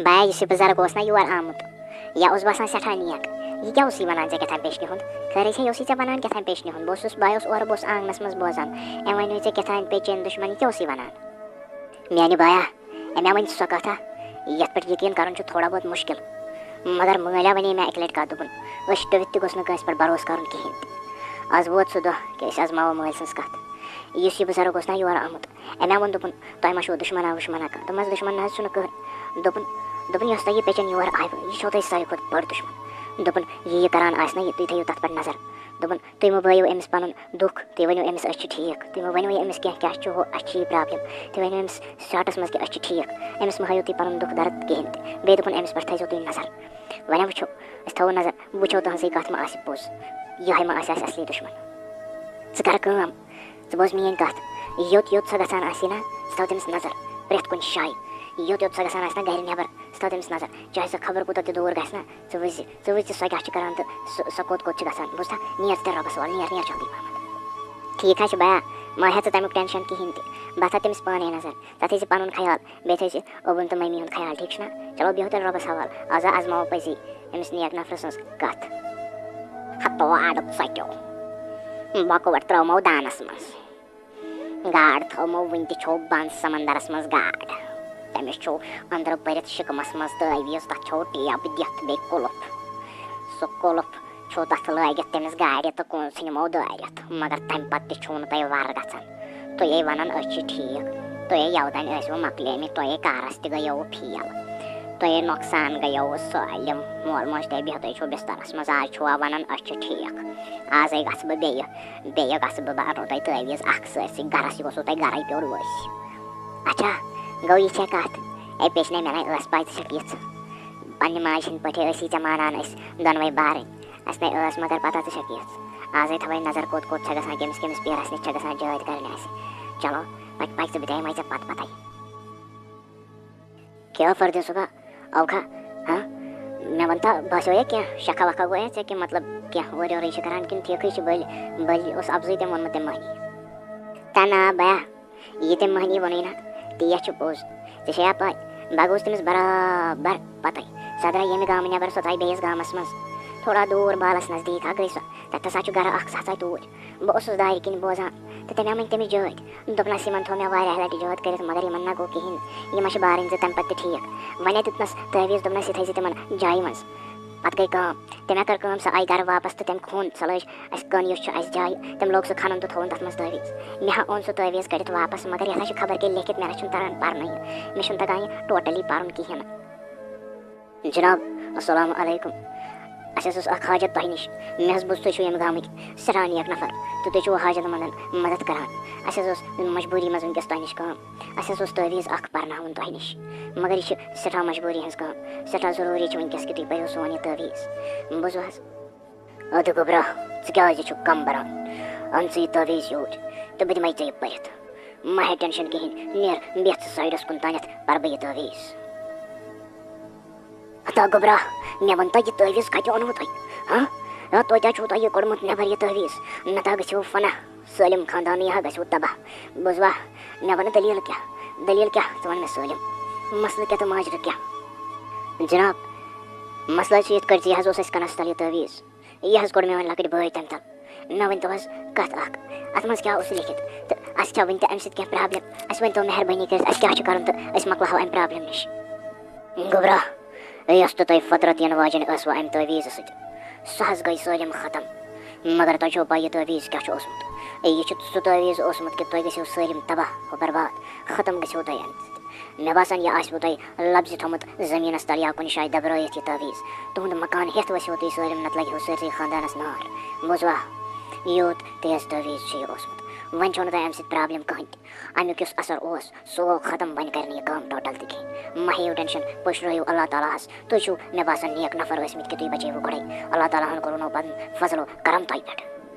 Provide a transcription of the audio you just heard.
بایا یُس یہِ بُزرگ اوس نا یور آمُت یا اوس باسان سٮ۪ٹھاہ نیک یہِ کیٛاہ اوسُے وَنان ژےٚ کیٛاہ تام پیشنہِ ہُنٛد خٲرٕے چھا یہِ اوسُے ژےٚ وَنان کیٛاہ تام پیشنہِ ہُنٛد بہٕ اوسُس بہٕ اوس اورٕ بہٕ اوسُس آنٛگنَس منٛز بوزان أمۍ وَنیو ژےٚ کیٛاہ تام پیچیٚن دُشمَن یہِ کیٛاہ اوسُے وَنان میٛانہِ بایا أمۍ وَنہِ سۄ کَتھا یَتھ پٮ۪ٹھ یقیٖن کَرُن چھُ تھوڑا بہت مُشکِل مگر مٲلیا وَنے مےٚ اَکہِ لَٹہِ کَتھ دوٚپُن أچھ ٹٔوِتھ تہِ گوٚژھ نہٕ کٲنٛسہِ پٮ۪ٹھ بروسہٕ کَرُن کِہیٖنۍ تہِ آز ووت سُہ دۄہ کہِ أسۍ آزماوو مٲلۍ سٕنٛز کَتھ یُس یہِ بُزرگ اوس نا یور آمُت أمۍ ووٚن دوٚپُن تۄہہِ ما چھُو دُشمَنا وُشمَنا کانٛہہ دوٚپمَس دُشمَن نہ حظ چھُنہٕ کٕہۭنۍ دوٚپُن یۄس تۄہہِ یہِ پیچَن یور آیوٕ یہِ چھو تۄہہِ ساروی کھۄتہٕ بٔڑ دُشمَن دوٚپُن یہِ کَران آسہِ نا یہِ تُہۍ تھٲیِو تَتھ پٮ۪ٹھ نظر دوٚپُن تُہۍ مہٕ بٲیِو أمِس پَنُن دُکھ تُہۍ ؤنِو أمِس أسۍ چھِ ٹھیٖک تُہۍ مہٕ ؤنِو یہِ أمِس کیٚنٛہہ کیٛاہ چھُ ہُہ اَسہِ چھِ یہِ پرٛابلِم تُہۍ ؤنِو أمِس شاٹَس منٛز کہِ أسۍ چھِ ٹھیٖک أمِس مہٕ ہٲیِو تُہۍ پَنُن دُکھ درد کِہیٖنۍ تہِ بیٚیہِ دوٚپُن أمِس پٮ۪ٹھ تھٲیزیو تُہۍ نظر وۄنۍ وٕچھو أسۍ تھاوو نظر وٕچھو تُہٕنٛزٕے کَتھ ما آسہِ پوٚز یِہوٚے ما آسہِ اَسہِ اَصلی دُشمَن ژٕ کَر کٲم ژٕ بوز میٛٲنۍ کَتھ یوٚت یوٚت سۄ گژھان آسہِ نا ژٕ تھاو تٔمِس نظر پرٛٮ۪تھ کُنہِ جایہِ یوٚت یوٚت سۄ گژھان آسہِ نا گَرِ نٮ۪بر ژٕ تھاو تٔمِس نظر چاہے سۄ خبر کوٗتاہ تہِ دوٗر گژھِ نا ژٕ وٕچھ سۄ کیٛاہ چھِ کَران تہٕ سۄ کوٚت کوٚت چھِ گژھان بوٗزتھا نیر ژٕ تیٚلہِ رۄبَس وَل نیر جلدی پَہمَتھ ٹھیٖک حظ چھُ بیا ما ہےٚ ژٕ تَمیُک ٹٮ۪نشَن کِہیٖنۍ تہِ بہٕ تھاو تٔمِس پانَے نظر ژٕ تھٲیزِ پَنُن خیال بیٚیہِ تھٲیزِ اوٚبُن تہٕ مٔمی ہُنٛد خیال ٹھیٖک چھُنا چلو بِہِو تیٚلہِ رۄبَس حوال آز آزماوو پٔزی أمِس نیک نفرٕ سٕنٛز کَتھ ہَتو آڈٕ ژۄکیو بۄکوَٹ ترٛٲومو دانَس منٛز گاڈ تھٲومو وٕنہِ تہِ چھو بنٛد سمندرَس منٛز گاڈ تٔمِس چھُو أنٛدرٕ بٔرِتھ شِکمَس منٛز تٲویٖز تَتھ چھو ٹیب دِتھ بیٚیہِ کُلُف سُہ کُلُف چھُو تَتھ لٲگِتھ تٔمِس گاڑِ تہٕ کُن ژھٕنمو دٲرِتھ مگر تَمہِ پَتہٕ تہِ چھُو نہٕ تۄہہِ وَرٕ گژھان تُہۍ وَنان أسۍ چھِ ٹھیٖک تُہۍ یَودَنۍ ٲسوٕ مۄکلیمٕتۍ تۄہے کارَس تہِ گٔیوٕ فیل تۄہے نۄقصان گٔیوٕ سٲلِم مول موج تۄہہِ بِہتٕے چھُو بِسترَس منٛز آز چھُوا وَنان أسۍ چھِ ٹھیٖک آزَے گژھٕ بہٕ بیٚیہِ گژھٕ بہٕ بہٕ اَنو تۄہہِ تٲویٖز اَکھ سٲرسٕے گَرَس یہِ گوٚژھوُ تۄہہِ گَرَے پیوٚر ؤسۍ اچھا گوٚو یہِ چھےٚ کَتھ اے پیچنے مےٚ نَے ٲس پَے ژٕ چھَکھ یِژھ پنٛنہِ ماجہِ ہِنٛدۍ پٲٹھی ٲسی ژےٚ مانان أسۍ دۄنوَے بارٕنۍ اَسہِ نَے ٲس مگر پَتہ ژٕ چھَکھ یِژھ آزَے تھاوَے نظر کوٚت کوٚت چھےٚ گژھان کٔمِس کٔمِس پیرَس نِش چھےٚ گژھان جٲدۍ کَرنہِ اَسہِ چلو پَکہِ ژٕ بہٕ دِمَے ژےٚ پَتہٕ کیٛاہ فردِ صُبح اوکھا ہاں مےٚ وَنتا باسیٚویا کیٚنٛہہ شکھا وکھا گویا ژےٚ کہِ مطلب کیٚنٛہہ اورٕ یورٕے چھِ کَران کِنہٕ ٹھیٖکھٕے چھِ بٔلۍ اوس اَفضٕے تٔمۍ ووٚنمُت تٔمۍ مٔہنی تا نا بیا یہِ تٔمۍ مٔہنی ووٚنُے نا تی چھُ پوٚز ژےٚ چھےٚ یا پَے بہٕ گوٚژھ تٔمِس برابر پَتَے سۄ درٛاے ییٚمہِ گامہٕ نٮ۪بر سۄ ژاے بیٚیِس گامَس منٛز تھوڑا دوٗر بالَس نزدیٖک اَکھ گٔے سۄ تَتہِ ہسا چھُ گرٕ اَکھ سُہ ہسا توٗرۍ بہٕ اوسُس دارِ کِنۍ بوزان تہٕ تٔمۍ وۄنۍ تٔمِس جٲدۍ دوٚپنَس یِمن تھوٚو مےٚ واریاہ لَٹہِ جٲد کٔرِتھ مگر یِمن نہ گوٚو کِہیٖنۍ یِم چھِ بارٕنۍ زٕ تَمہِ پَتہٕ تہِ ٹھیٖک وۄنۍ دیُتنَس تٲویٖز دوٚپنَس یہِ تھٲیزِ تِمن جایہِ منٛز پَتہٕ گٔے کٲم تٔمۍ کٔر کٲم سۄ آیہِ گرٕ واپَس تہٕ تٔمۍ کھوٚن سۄ لٲج اَسہِ کٔن یُس چھُ اَسہِ جایہِ تٔمۍ لوگ سُہ کھَنُن تہٕ تھوٚوُن تَتھ منٛز تٲویٖز مےٚ اوٚن سُہ تٲویٖز کٔڑِتھ واپَس مگر یَتھ چھُ خبر کیٛاہ لیکھِتھ مےٚ نہ چھُنہٕ تَران پَرنٕے مےٚ چھُنہٕ تَگان یہِ ٹوٹلی پَرُن کِہیٖنۍ نہٕ جِناب اَسَلامُ علیکُم اَسہِ حظ اوس اَکھ حاجت تۄہہِ نِش مےٚ حظ بوٗز تُہۍ چھِو ییٚمہِ گامٕکۍ سٮ۪ٹھاہ نیک نفر تہٕ تُہۍ چھِو حاجت منٛدَن مدد کَران اَسہِ حظ اوس مجبوٗری منٛز وٕنۍکٮ۪س تۄہہِ نِش کٲم اَسہِ حظ اوس تٲویٖز اَکھ پَرناوُن تۄہہِ نِش مگر یہِ چھِ سٮ۪ٹھاہ مجبوٗری ہٕنٛز کٲم سٮ۪ٹھاہ ضروٗری چھِ وٕنۍکٮ۪س کہِ تُہۍ پٔرِو سون یہِ تٲویٖز بوٗزوٕ حظ اَدٕ گوٚبرا ژٕ کیٛازِ چھُکھ کَم بَران اَن ژٕ یہِ تٲویٖز یوٗرۍ تہٕ بہٕ دِمَے ژےٚ یہِ پٔرِتھ مہ ہےٚ ٹٮ۪نشَن کِہیٖنۍ نیر بیٚہہ ژٕ سایڈَس کُن تانٮ۪تھ پَرٕ بہٕ یہِ تٲویٖز ہتا گوٚبرا مےٚ وَن تہٕ یہِ تٲویٖز کَتہِ اوٚنوٕ تۄہہِ ہاں توتہِ چھُو تۄہہِ یہِ کوٚڑمُت نٮ۪بر یہِ تٲویٖز نَتہٕ گٔژھِو فنا سٲلِم خاندانٕے ہا گژھِوٕ تباہ بوٗزوا مےٚ وَنہٕ دٔلیٖل کیٛاہ ژٕ وَن مےٚ سٲلِم مَسلہٕ کیٛاہ تہٕ ماجرٕ کیٛاہ جِناب مَسلہٕ حظ چھُ یِتھ کٲٹھۍ زِ یہِ حظ اوس اَسہِ کَنَس تَل یہِ تٲویٖز یہِ حظ کوٚڑ مےٚ وۄنۍ لۄکٕٹۍ بٲے تَمہِ تَل مےٚ ؤنۍتو حظ کَتھ اَکھ اَتھ منٛز کیٛاہ اوس لیکھِتھ تہٕ اَسہِ چھا وٕنہِ تہِ اَمہِ سۭتۍ کیٚنٛہہ پرٛابلِم اَسہِ ؤنۍتو مہربٲنی کٔرِتھ اَسہِ کیٛاہ چھُ کَرُن تہٕ أسۍ مۄکلاوَو اَمہِ پرٛابلِم نِش گوٚبرا یۄس تہٕ تۄہہِ فطرت یِنہٕ واجٮ۪ن ٲسوٕ اَمہِ تٲویٖزٕ سۭتۍ سۄ حظ گٔے سٲلِم ختم مگر تۄہہِ چھو پَے یہِ تٲویٖز کیٛاہ چھُ اوسمُت یہِ چھُ سُہ تٲویٖز اوسمُت کہِ تُہۍ گٔژھِو سٲلِم تباہ برباد ختم گٔژھِو تُہۍ اَمہِ سۭتۍ مےٚ باسان یہِ آسوٕ تۄہہِ لفظہِ تھوٚمُت زٔمیٖنَس تَل یا کُنہِ جایہِ دَبرٲیِتھ یہِ تٲویٖز تُہُنٛد مکان ہٮ۪تھ ؤسِو تُہۍ سٲلِم نَتہٕ لَگہِ ہو سٲرسٕے خاندانَس نار بوٗزوا یوٗت تیز تٲویٖز چھُ یہِ اوسمُت وۄنۍ چھو نہٕ تۄہہِ اَمہِ سۭتۍ پرٛابلِم کٕہۭنۍ تہِ اَمیُک یُس اَثر اوس سُہ گوٚو ختم وۄنۍ کَرِ نہٕ یہِ کٲم ٹوٹل تہِ کِہیٖنۍ مہ ہیٚیِو ٹٮ۪نشَن پٔشرٲیِو اللہ تعالیٰ ہَس تُہۍ چھِو مےٚ باسان نیک نفر ٲسۍمٕتۍ کہِ تُہۍ بچٲیوٕ گۄڈَے اللہ تعالیٰ ہَن کوٚرُنو پَنُن فضل و کرم تۄہہِ پٮ۪ٹھ